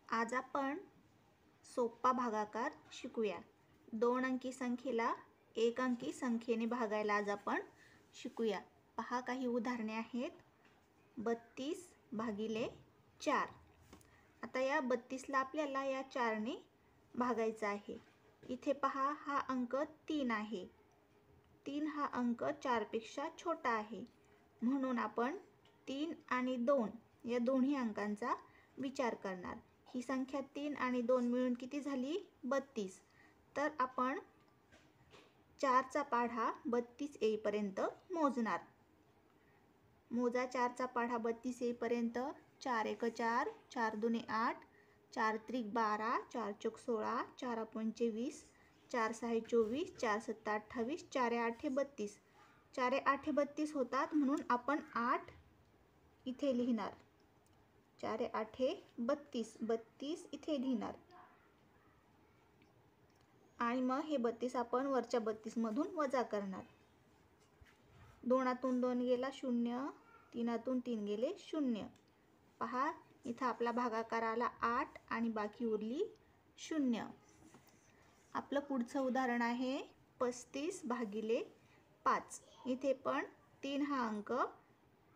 आज आपण सोपा भागाकार शिकूया। 2 अंकी संख्येला 1 अंकी संख्येने भागायला आज आपण शिकूया। पहा काही उदाहरणे आहेत। 32 भागिले 4। आता या 32ला आपल्याला या 4ने भागायचं आहे। इथे पहा हा अंक 3 आहे। 3 हा अंक 4 पेक्षा छोटा आहे, म्हणून आपण 3 आणि 2 या दोन्ही अंकांचा विचार करणार। ही संख्या 3 आणि 2 मिळून किती झाली? 32। तर आपण 4चा पाढा 32 येईपर्यंत मोजणार। मोजा 4चा पाढा 32 येईपर्यंत। 4 एक 4, 4 दुने 8, 4 त्रिक 12, 4 चौक 16, 4 पंचे 20, 4 सहा 24, 4 सत्ता 28, 4 आठे 32। 4 आठे 32 होतात, म्हणून आपण 8 इथे लिहिणार। 4 आठे 32, 32 इथे लिहिणार आणि मग हे 32 आपण वरच्या 32 मधून वजा करणार। 2तून 2 गेला 0, 3तून 3 गेले 0। पहा इथं आपला भागाकार आला 8 आणि बाकी उरली 0। आपलं पुढचं उदाहरण आहे 35 भागिले 5। इथे पण 3 हा अंक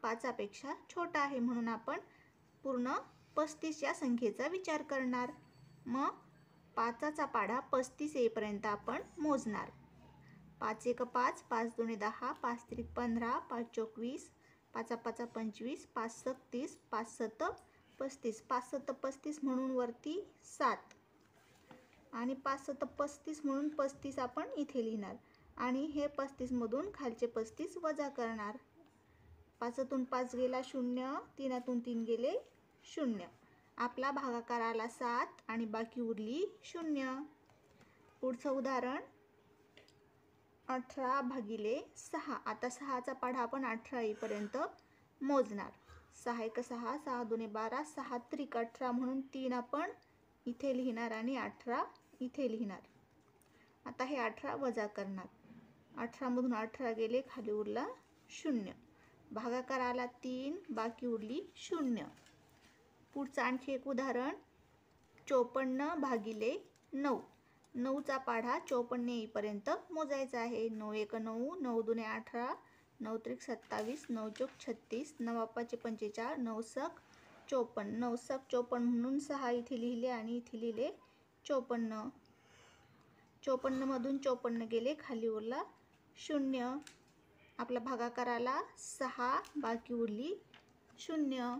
5 पेक्षा छोटा आहे, म्हणून आपण पूर्ण 35 या संख्येचा विचार करणार। मग 5चा पाढा 35 येईपर्यंत आपण मोजणार। 5 एक 5, 5 दुने 10, 5 त्रिक 15, 5 चौक 20, 5 पाचा 25, 5 सक 30, 5 सत 35। 5 सत 35 म्हणून वरती 7 आणि 5 सत 35 म्हणून 35 आपण इथे लिहिणार आणि हे 35 मधून खालचे 35 वजा करणार। 5तून 5 गेला 0, 3तून 3 गेले 0। आपला भागाकार आला 7 आणि बाकी उरली 0। पुढचं उदाहरण 18 भागिले 6। आता 6चा पाढा आपण 18 येईपर्यंत मोजणार। 6 एक 6, 6 दुने 12, 6 त्रिक 18 म्हणून 3 आपण इथे लिहिणार आणि 18 इथे लिहिणार। आता हे 18 वजा करणार। 18 मधून 18 गेले, खाली उरला 0। भागाकार आला 3, बाकी उरली 0। पुढचं आणखी एक उदाहरण 54 भागिले 9। 9चा पाढा 54 येईपर्यंत मोजायचा आहे। 9 एक 9, 9 दुने 18, 9 त्रिक 27, 9 चौक 36, 9 पाचे 45, 9 सक 54। 9 सक 54 म्हणून 6 इथे लिहिले आणि इथे लिहिले 54। 54 मधून 54 गेले, खाली उरला 0। आपला भागाकार आला 6, बाकी उरली 0।